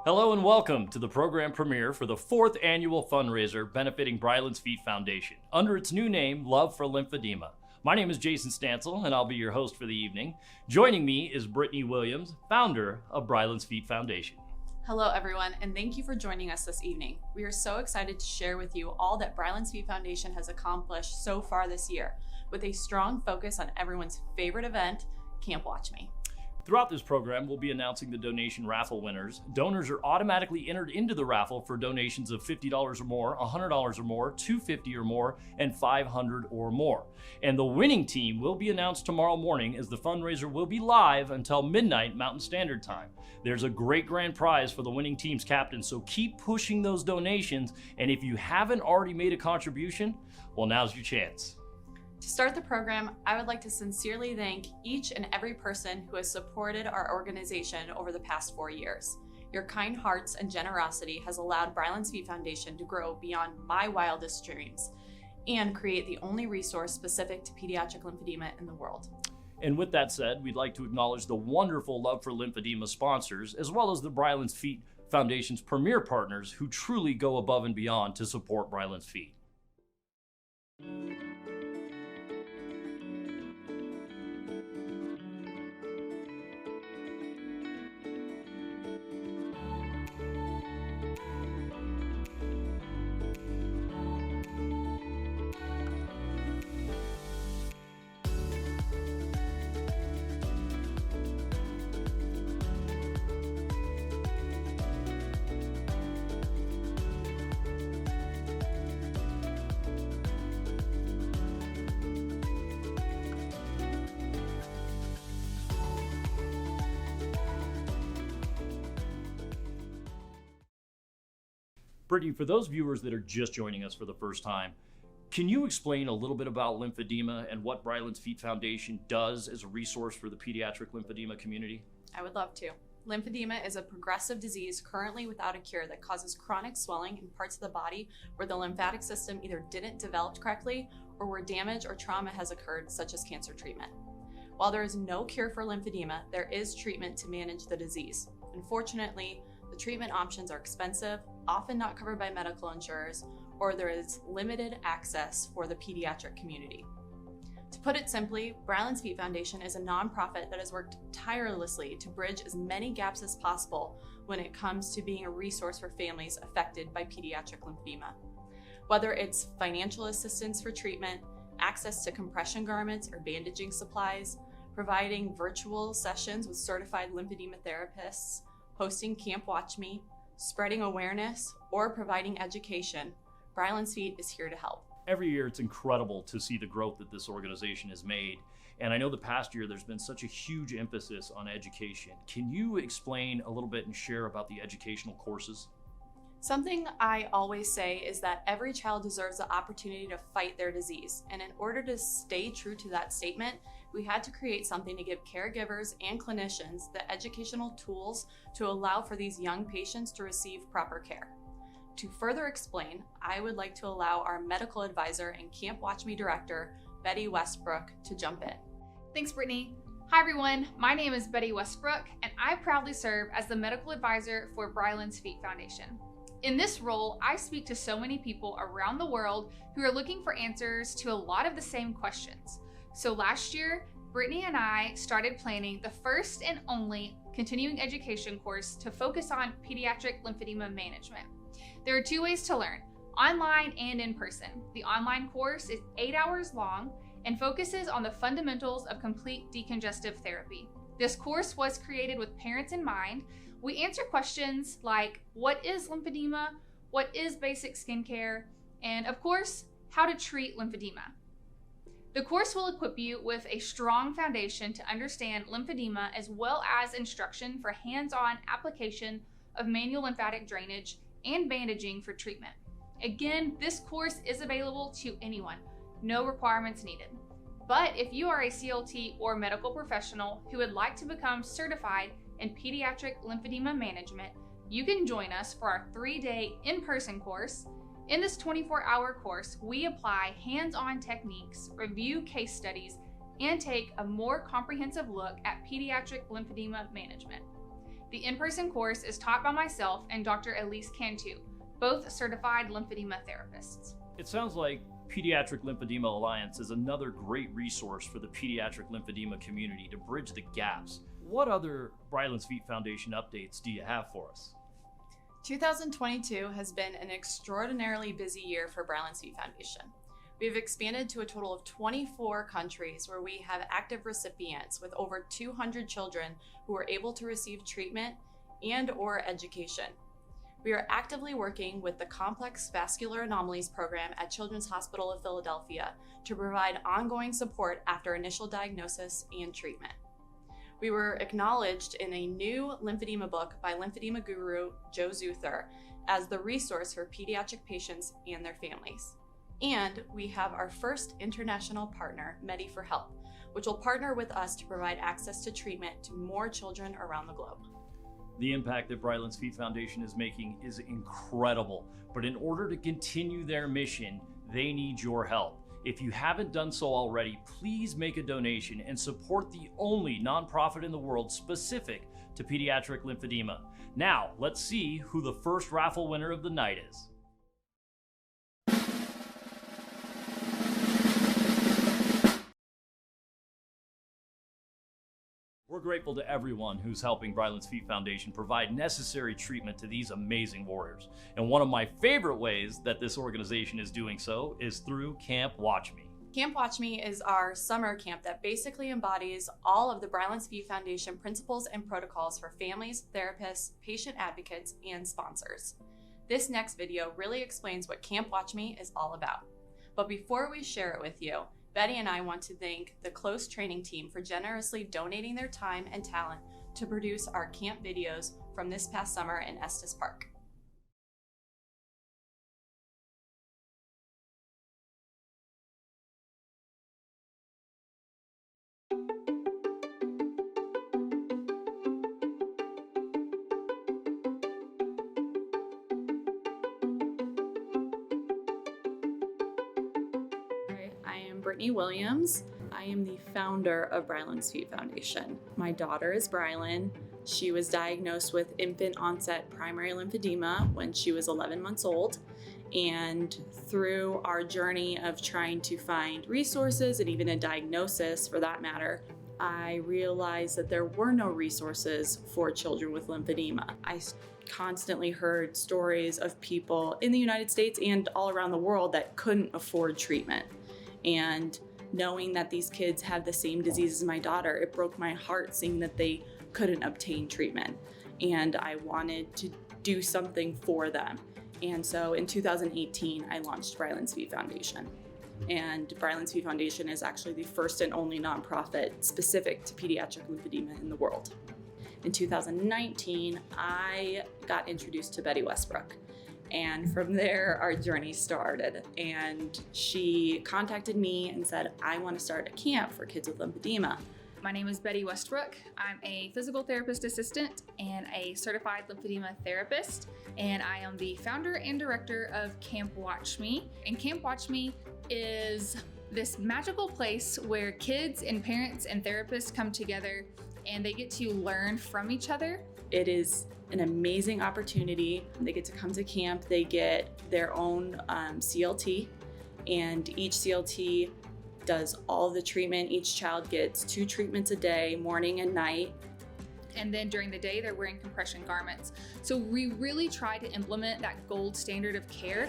Hello and welcome to the program premiere for the fourth annual fundraiser benefiting Brylan's Feet Foundation under its new name, Love for Lymphedema. My name is Jason Stansel and I'll be your host for the evening. Joining me is Brittany Williams, founder of Brylan's Feet Foundation. Hello everyone, and thank you for joining us this evening. We are so excited to share with you all that Brylan's Feet Foundation has accomplished so far this year, with a strong focus on everyone's favorite event, Camp Watchme. Throughout this program, we'll be announcing the donation raffle winners. Donors are automatically entered into the raffle for donations of $50 or more, $100 or more, $250 or more, and $500 or more. And the winning team will be announced tomorrow morning, as the fundraiser will be live until midnight Mountain Standard Time. There's a great grand prize for the winning team's captain, so keep pushing those donations. And if you haven't already made a contribution, well, now's your chance. To start the program, I would like to sincerely thank each and every person who has supported our organization over the past 4 years. Your kind hearts and generosity has allowed Brylan's Feet Foundation to grow beyond my wildest dreams and create the only resource specific to pediatric lymphedema in the world. And with that said, we'd like to acknowledge the wonderful Love for Lymphedema sponsors, as well as the Brylan's Feet Foundation's premier partners who truly go above and beyond to support Brylan's Feet. Brittany, for those viewers that are just joining us for the first time, can you explain a little bit about lymphedema and what Brylan's Feet Foundation does as a resource for the pediatric lymphedema community? I would love to. Lymphedema is a progressive disease currently without a cure that causes chronic swelling in parts of the body where the lymphatic system either didn't develop correctly or where damage or trauma has occurred, such as cancer treatment. While there is no cure for lymphedema, there is treatment to manage the disease. Unfortunately, the treatment options are expensive, often not covered by medical insurers, or there is limited access for the pediatric community. To put it simply, Brylan's Feet Foundation is a nonprofit that has worked tirelessly to bridge as many gaps as possible when it comes to being a resource for families affected by pediatric lymphedema. Whether it's financial assistance for treatment, access to compression garments or bandaging supplies, providing virtual sessions with certified lymphedema therapists, hosting Camp Watchme, spreading awareness, or providing education, Brylan's Feet is here to help. Every year, it's incredible to see the growth that this organization has made. And I know the past year, there's been such a huge emphasis on education. Can you explain a little bit and share about the educational courses? Something I always say is that every child deserves the opportunity to fight their disease. And in order to stay true to that statement, we had to create something to give caregivers and clinicians the educational tools to allow for these young patients to receive proper care. To further explain, I would like to allow our medical advisor and Camp Watchme director, Betty Westbrook, to jump in. Thanks, Brittany. Hi everyone, my name is Betty Westbrook, and I proudly serve as the medical advisor for Brylan's Feet Foundation. In this role, I speak to so many people around the world who are looking for answers to a lot of the same questions. So last year, Brittany and I started planning the first and only continuing education course to focus on pediatric lymphedema management. There are 2 ways to learn, online and in person. The online course is 8 hours long and focuses on the fundamentals of complete decongestive therapy. This course was created with parents in mind. We answer questions like, what is lymphedema? What is basic skincare? And of course, how to treat lymphedema. The course will equip you with a strong foundation to understand lymphedema, as well as instruction for hands-on application of manual lymphatic drainage and bandaging for treatment. Again, this course is available to anyone, no requirements needed. But if you are a CLT or medical professional who would like to become certified in pediatric lymphedema management, you can join us for our 3-day in-person course. In this 24-hour course, we apply hands-on techniques, review case studies, and take a more comprehensive look at pediatric lymphedema management. The in-person course is taught by myself and Dr. Elise Cantu, both certified lymphedema therapists. It sounds like Pediatric Lymphedema Alliance is another great resource for the pediatric lymphedema community to bridge the gaps. What other Brylan's Feet Foundation updates do you have for us? 2022 has been an extraordinarily busy year for Brylan's Feet Foundation. We've expanded to a total of 24 countries where we have active recipients with over 200 children who are able to receive treatment and/or education. We are actively working with the Complex Vascular Anomalies Program at Children's Hospital of Philadelphia to provide ongoing support after initial diagnosis and treatment. We were acknowledged in a new lymphedema book by lymphedema guru Joe Zuther as the resource for pediatric patients and their families. And we have our first international partner, Medi4Help, which will partner with us to provide access to treatment to more children around the globe. The impact that Brylan's Feet Foundation is making is incredible, but in order to continue their mission, they need your help. If you haven't done so already, please make a donation and support the only nonprofit in the world specific to pediatric lymphedema. Now, let's see who the first raffle winner of the night is. We're grateful to everyone who's helping Brylan's Feet Foundation provide necessary treatment to these amazing warriors. And one of my favorite ways that this organization is doing so is through Camp Watchme. Camp Watchme is our summer camp that basically embodies all of the Brylan's Feet Foundation principles and protocols for families, therapists, patient advocates, and sponsors. This next video really explains what Camp Watchme is all about. But before we share it with you, Betty and I want to thank the Close Training team for generously donating their time and talent to produce our camp videos from this past summer in Estes Park. Brittany Williams. I am the founder of Brylan's Feet Foundation. My daughter is Brylan. She was diagnosed with infant onset primary lymphedema when she was 11 months old. And through our journey of trying to find resources and even a diagnosis for that matter, I realized that there were no resources for children with lymphedema. I constantly heard stories of people in the United States and all around the world that couldn't afford treatment. And knowing that these kids have the same disease as my daughter, it broke my heart seeing that they couldn't obtain treatment. And I wanted to do something for them. And so in 2018, I launched Brylan's Feet Foundation. And Brylan's Feet Foundation is actually the first and only nonprofit specific to pediatric lymphedema in the world. In 2019, I got introduced to Betty Westbrook. And from there, our journey started. And she contacted me and said, I want to start a camp for kids with lymphedema. My name is Betty Westbrook. I'm a physical therapist assistant and a certified lymphedema therapist. And I am the founder and director of Camp Watchme. And Camp Watchme is this magical place where kids and parents and therapists come together and they get to learn from each other. It is an amazing opportunity. They get to come to camp, they get their own CLT, and each CLT does all the treatment. Each child gets 2 treatments a day, morning and night. And then during the day, they're wearing compression garments. So we really try to implement that gold standard of care.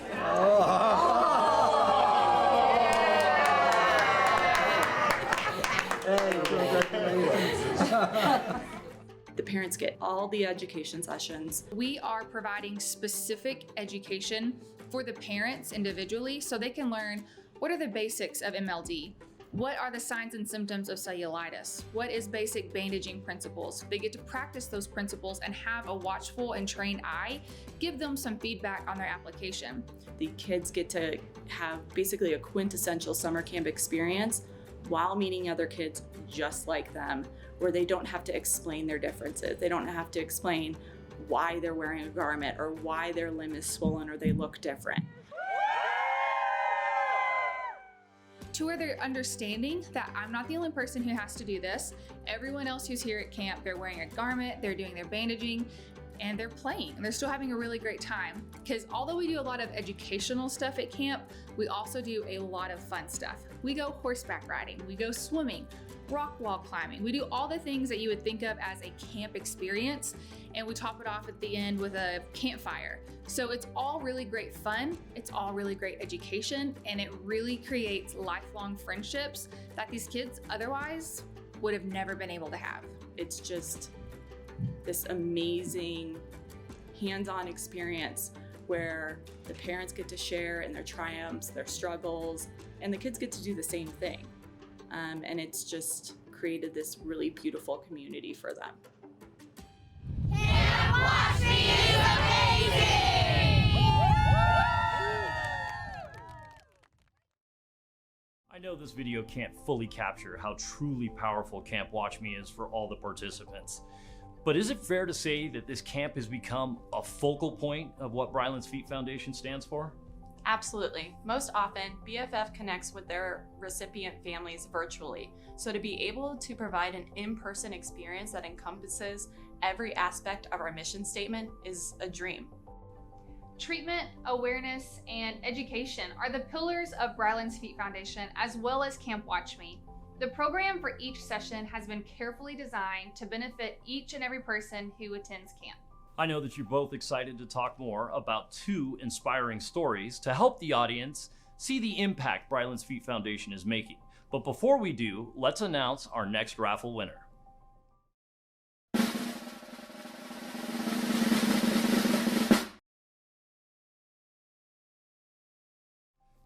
The parents get all the education sessions. We are providing specific education for the parents individually so they can learn what are the basics of MLD, what are the signs and symptoms of cellulitis, what is basic bandaging principles. They get to practice those principles and have a watchful and trained eye, give them some feedback on their application. The kids get to have basically a quintessential summer camp experience while meeting other kids just like them, where they don't have to explain their differences. They don't have to explain why they're wearing a garment or why their limb is swollen or they look different. to where they're understanding that I'm not the only person who has to do this. Everyone else who's here at camp, they're wearing a garment, they're doing their bandaging, and they're playing, and they're still having a really great time. Because although we do a lot of educational stuff at camp, we also do a lot of fun stuff. We go horseback riding, we go swimming, rock wall climbing. We do all the things that you would think of as a camp experience, and we top it off at the end with a campfire. So it's all really great fun, it's all really great education, and it really creates lifelong friendships that these kids otherwise would have never been able to have. It's just this amazing hands-on experience where the parents get to share in their triumphs, their struggles, and the kids get to do the same thing. And it's just created this really beautiful community for them. Camp Watchme is amazing! I know this video can't fully capture how truly powerful Camp Watchme is for all the participants. But is it fair to say that this camp has become a focal point of what Brylan's Feet Foundation stands for? Absolutely. Most often, BFF connects with their recipient families virtually. So to be able to provide an in-person experience that encompasses every aspect of our mission statement is a dream. Treatment, awareness, and education are the pillars of Brylan's Feet Foundation, as well as Camp Watchme. The program for each session has been carefully designed to benefit each and every person who attends camp. I know that you're both excited to talk more about two inspiring stories to help the audience see the impact Brylan's Feet Foundation is making. But before we do, let's announce our next raffle winner.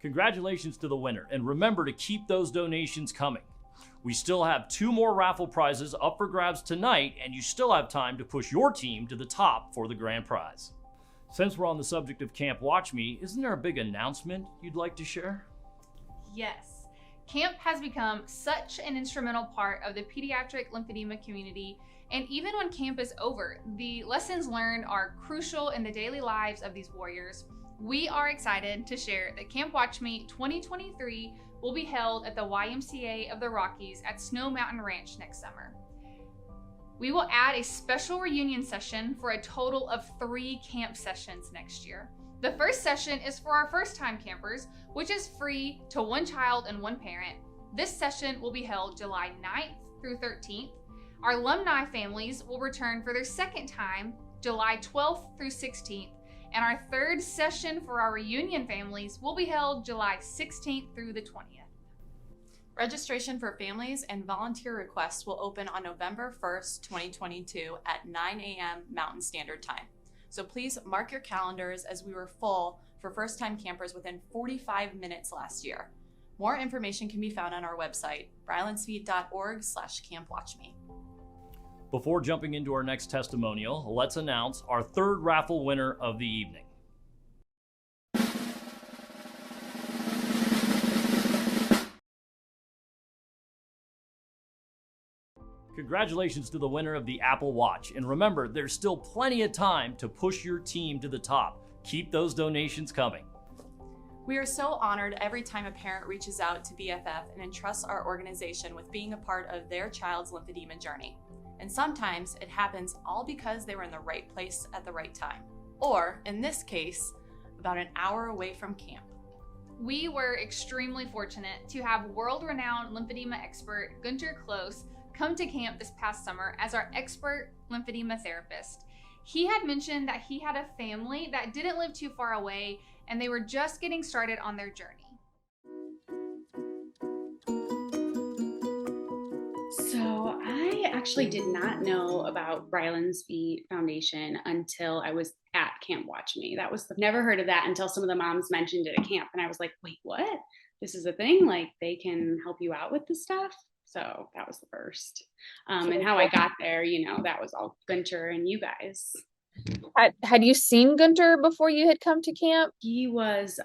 Congratulations to the winner, and remember to keep those donations coming. We still have 2 more raffle prizes up for grabs tonight, and you still have time to push your team to the top for the grand prize. Since we're on the subject of Camp Watchme, isn't there a big announcement you'd like to share? Yes, camp has become such an instrumental part of the pediatric lymphedema community, and even when camp is over, the lessons learned are crucial in the daily lives of these warriors. We are excited to share that Camp Watchme 2023 will be held at the YMCA of the Rockies at Snow Mountain Ranch next summer. We will add a special reunion session for a total of 3 camp sessions next year. The first session is for our first-time campers, which is free to 1 child and 1 parent. This session will be held July 9th through 13th. Our alumni families will return for their second time, July 12th through 16th. And our third session for our reunion families will be held July 16th through the 20th. Registration for families and volunteer requests will open on November 1st, 2022 at 9 a.m. Mountain Standard Time. So please mark your calendars as we were full for first-time campers within 45 minutes last year. More information can be found on our website, brylansfeet.org/campwatchme. Before jumping into our next testimonial, let's announce our 3rd raffle winner of the evening. Congratulations to the winner of the Apple Watch, and remember, there's still plenty of time to push your team to the top. Keep those donations coming. We are so honored every time a parent reaches out to BFF and entrusts our organization with being a part of their child's lymphedema journey. And sometimes it happens all because they were in the right place at the right time. Or, in this case, about an hour away from camp. We were extremely fortunate to have world-renowned lymphedema expert Gunter Close come to camp this past summer as our expert lymphedema therapist. He had mentioned that he had a family that didn't live too far away and they were just getting started on their journey. So I actually did not know about Brylan's Feet Foundation until I was at Camp Watchme. Never heard of that until some of the moms mentioned it at camp. And I was like, wait, what? This is a thing? Like they can help you out with this stuff? So that was the first. And how I got there, that was all Gunter and you guys. Had you seen Gunter before you had come to camp? He was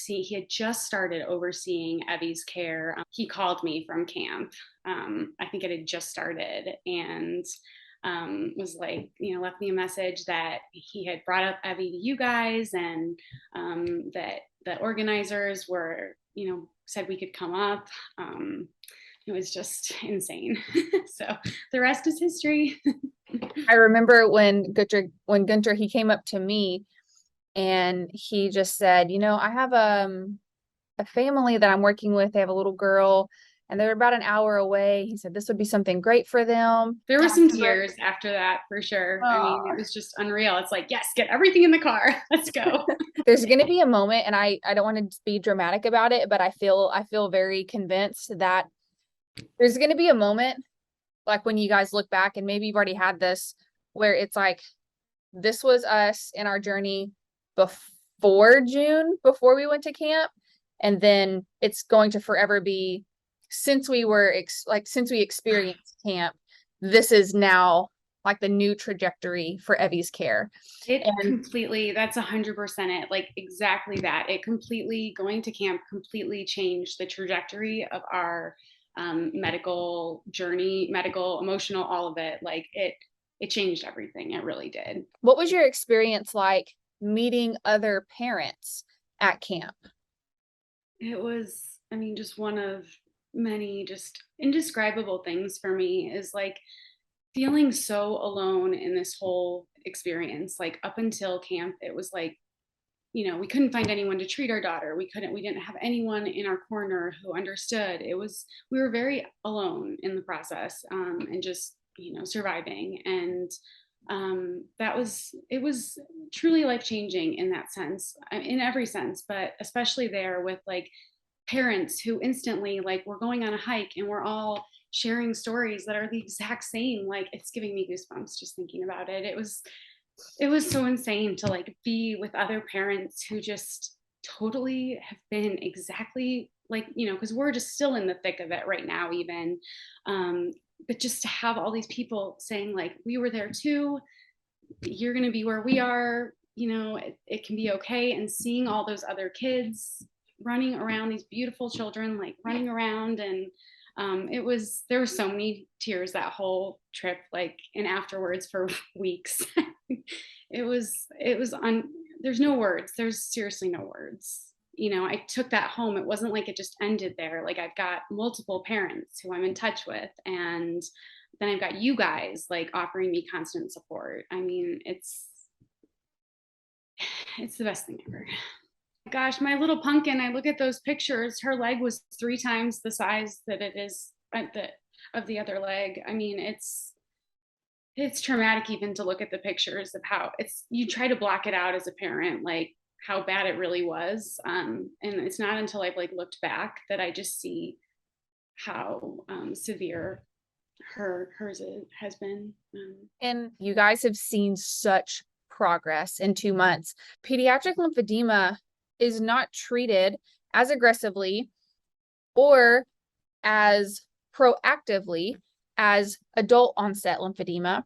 he had just started overseeing Evie's care. He called me from camp. I think it had just started and was like, left me a message that he had brought up Evie to you guys and that the organizers were said we could come up. It was just insane. So the rest is history. I remember when Gunter, he came up to me and he just said, I have a family that I'm working with. They have a little girl and they're about an hour away. He said, this would be something great for them. There were some tears after that for sure. I mean, it was just unreal. It's like, yes, get everything in the car. Let's go. There's going to be a moment, and I don't want to be dramatic about it, but I feel very convinced that there's going to be a moment, like when you guys look back, and maybe you've already had this, where it's like, this was us in our journey before June, before we went to camp. And then it's going to forever be, since we experienced camp, this is now like the new trajectory for Evie's care. That's 100% it. Like exactly that. It completely, going to camp completely changed the trajectory of our medical journey, medical, emotional, all of it. Like it changed everything. It really did. What was your experience like meeting other parents at camp? It was, just one of many just indescribable things for me, is like feeling so alone in this whole experience. Like up until camp, it was like, we couldn't find anyone to treat our daughter. We didn't have anyone in our corner who understood. We were very alone in the process, and just, surviving. And it was truly life-changing in that sense, in every sense, but especially there with like parents who instantly, like, we're going on a hike and we're all sharing stories that are the exact same. Like, it's giving me goosebumps just thinking about it. It was so insane to like be with other parents who just totally have been exactly like, because we're just still in the thick of it right now even, but just to have all these people saying like, we were there too, you're going to be where we are, it can be okay. And seeing all those other kids running around, these beautiful children, like running around. And there were so many tears that whole trip, like, and afterwards for weeks. There's no words. There's seriously no words. I took that home. It wasn't like it just ended there. Like, I've got multiple parents who I'm in touch with, and then I've got you guys like offering me constant support. It's the best thing ever. Gosh, my little pumpkin, I look at those pictures, her leg was 3 times the size that it is of the other leg. It's traumatic even to look at the pictures of how you try to block it out as a parent, like how bad it really was. And it's not until I've like looked back that I just see how severe hers has been. And you guys have seen such progress in 2 months. Pediatric lymphedema is not treated as aggressively or as proactively as adult onset lymphedema.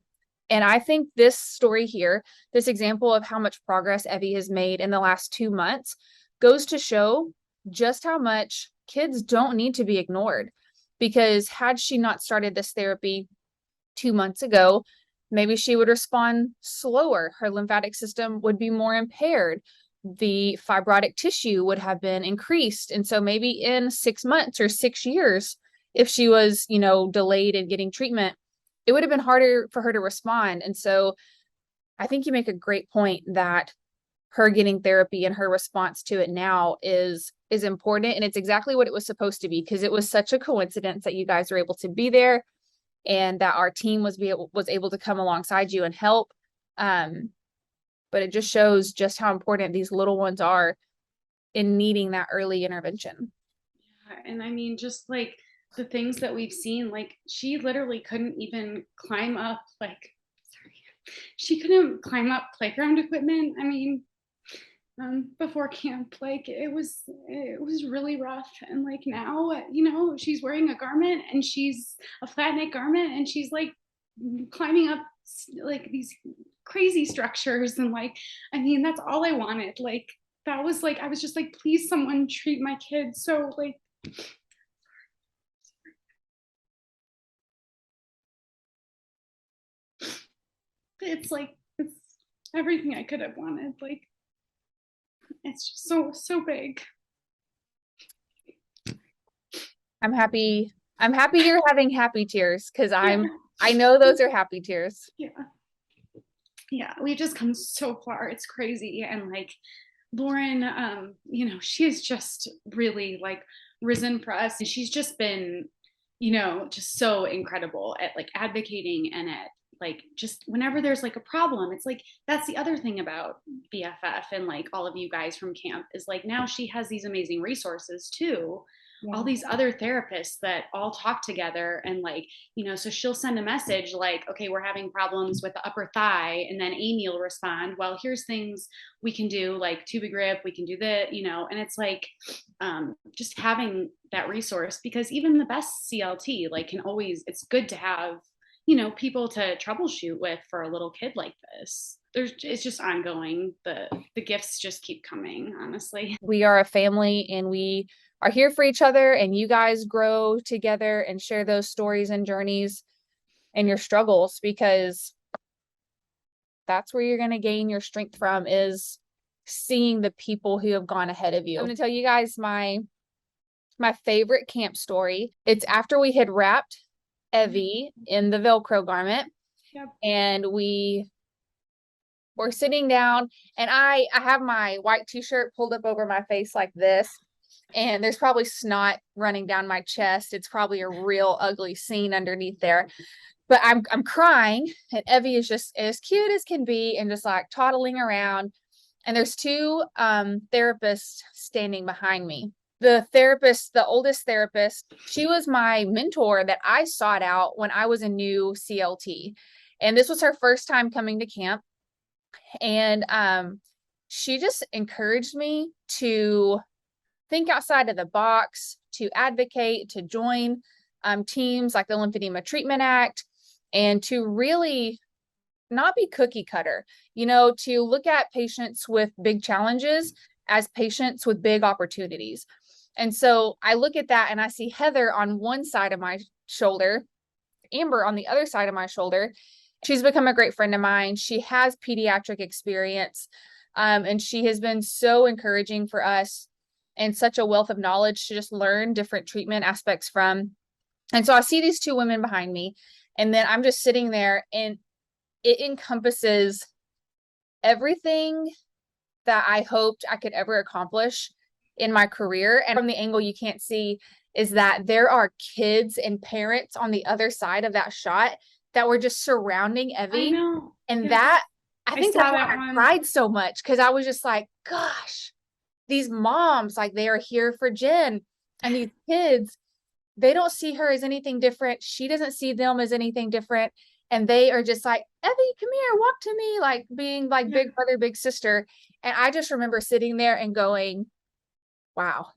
And I think this story here, this example of how much progress Evie has made in the last 2 months, goes to show just how much kids don't need to be ignored. Because had she not started this therapy 2 months ago, maybe she would respond slower. Her lymphatic system would be more impaired. The fibrotic tissue would have been increased. And so maybe in 6 months or 6 years, if she was, delayed in getting treatment, it would have been harder for her to respond. And so I think you make a great point that her getting therapy and her response to it now is important. And it's exactly what it was supposed to be, because it was such a coincidence that you guys were able to be there and that our team was able to come alongside you and help. But it just shows just how important these little ones are in needing that early intervention. Yeah, and just like the things that we've seen, like she literally couldn't even climb up, she couldn't climb up playground equipment. Before camp, like it was really rough. And like now, she's wearing a garment, and she's a flat neck garment, and she's like climbing up like these crazy structures. And like, that's all I wanted. Like, that was like, I was just like, please someone treat my kid. So like, it's everything I could have wanted. Like, it's just so big. I'm happy. I'm happy you're having happy tears because I know those are happy tears. Yeah. Yeah. We've just come so far. It's crazy. And like Lauren, she has just really like risen for us. And she's just been, just so incredible at like advocating and at like just whenever there's like a problem, it's like that's the other thing about BFF and like all of you guys from camp is like now she has these amazing resources too. Yeah. All these other therapists that all talk together and like, so she'll send a message like, okay, we're having problems with the upper thigh. And then Amy will respond, well, here's things we can do like tuba grip, we can do that, and it's like just having that resource because even the best CLT like can always, it's good to have, people to troubleshoot with for a little kid like this. It's just ongoing. The gifts just keep coming, honestly. We are a family and we are here for each other, and you guys grow together and share those stories and journeys and your struggles because that's where you're going to gain your strength from is seeing the people who have gone ahead of you. I'm going to tell you guys my favorite camp story. It's after we had wrapped Evie in the Velcro garment. Yep. And we were sitting down and I have my white t-shirt pulled up over my face like this. And there's probably snot running down my chest. It's probably a real ugly scene underneath there. But I'm crying and Evie is just as cute as can be and just like toddling around. And there's two therapists standing behind me. The therapist, the oldest therapist, she was my mentor that I sought out when I was a new CLT. And this was her first time coming to camp. And she just encouraged me to think outside of the box, to advocate, to join teams like the Lymphedema Treatment Act, and to really not be cookie cutter, to look at patients with big challenges as patients with big opportunities. And so I look at that and I see Heather on one side of my shoulder, Amber on the other side of my shoulder. She's become a great friend of mine. She has pediatric experience, and she has been so encouraging for us and such a wealth of knowledge to just learn different treatment aspects from. And so I see these two women behind me, and then I'm just sitting there, and it encompasses everything that I hoped I could ever accomplish in my career. And from the angle you can't see is that there are kids and parents on the other side of that shot that were just surrounding Evie. I know. And yes. that, I think that's why I cried so much, because I was just like, gosh, these moms, like they are here for Jen, and these kids, they don't see her as anything different. She doesn't see them as anything different. And they are just like, Evie, come here, walk to me, like being like big brother, big sister. And I just remember sitting there and going, wow,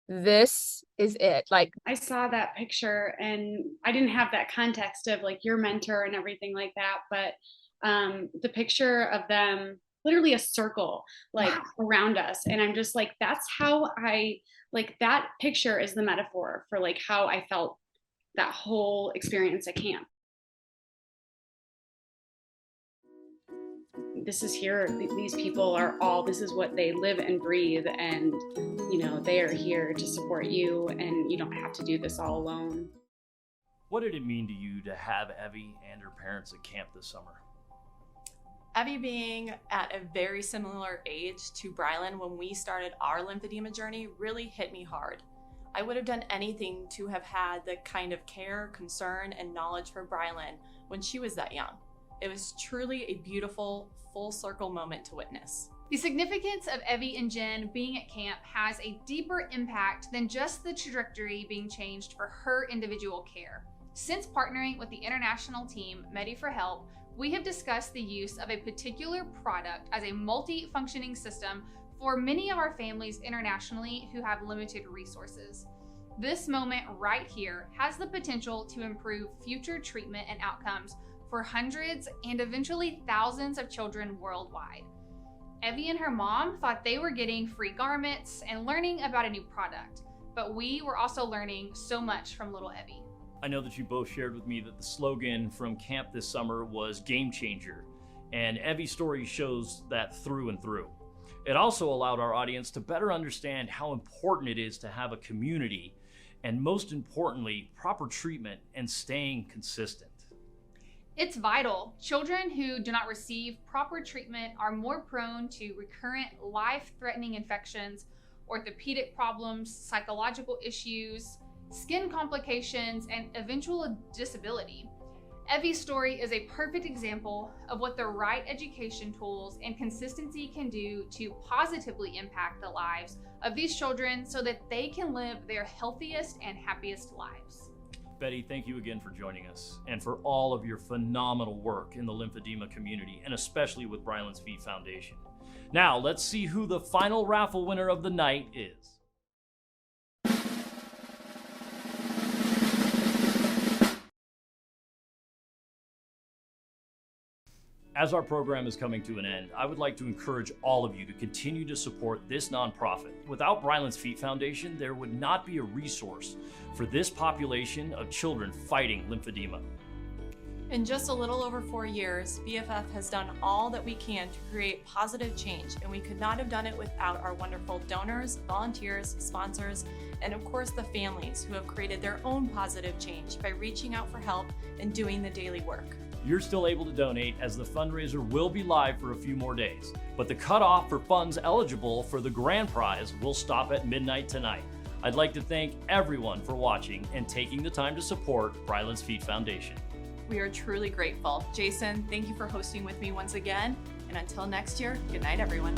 this is it. Like I saw that picture and I didn't have that context of like your mentor and everything like that. But the picture of them, literally a circle like around us. And I'm just like, that's how that picture is the metaphor for like how I felt that whole experience at camp. This is here, these people are all, this is what they live and breathe, and they are here to support you, and you don't have to do this all alone. What did it mean to you to have Evie and her parents at camp this summer? Evie being at a very similar age to Brylan when we started our lymphedema journey really hit me hard. I would have done anything to have had the kind of care, concern, and knowledge for Brylan when she was that young. It was truly a beautiful, full circle moment to witness. The significance of Evie and Jen being at camp has a deeper impact than just the trajectory being changed for her individual care. Since partnering with the international team Medi for Help, we have discussed the use of a particular product as a multi-functioning system for many of our families internationally who have limited resources. This moment right here has the potential to improve future treatment and outcomes for hundreds and eventually thousands of children worldwide. Evie and her mom thought they were getting free garments and learning about a new product, but we were also learning so much from little Evie. I know that you both shared with me that the slogan from camp this summer was Game Changer, and Evie's story shows that through and through. It also allowed our audience to better understand how important it is to have a community and most importantly, proper treatment and staying consistent. It's vital. Children who do not receive proper treatment are more prone to recurrent life-threatening infections, orthopedic problems, psychological issues, skin complications, and eventual disability. Evie's story is a perfect example of what the right education tools and consistency can do to positively impact the lives of these children so that they can live their healthiest and happiest lives. Betty, thank you again for joining us and for all of your phenomenal work in the lymphedema community, and especially with Brylan's Feet Foundation. Now, let's see who the final raffle winner of the night is. As our program is coming to an end, I would like to encourage all of you to continue to support this nonprofit. Without Brylan's Feet Foundation, there would not be a resource for this population of children fighting lymphedema. In just a little over 4 years, BFF has done all that we can to create positive change, and we could not have done it without our wonderful donors, volunteers, sponsors, and of course the families who have created their own positive change by reaching out for help and doing the daily work. You're still able to donate, as the fundraiser will be live for a few more days, but the cutoff for funds eligible for the grand prize will stop at midnight tonight. I'd like to thank everyone for watching and taking the time to support Brylan's Feet Foundation. We are truly grateful. Jason, thank you for hosting with me once again, and until next year, good night everyone.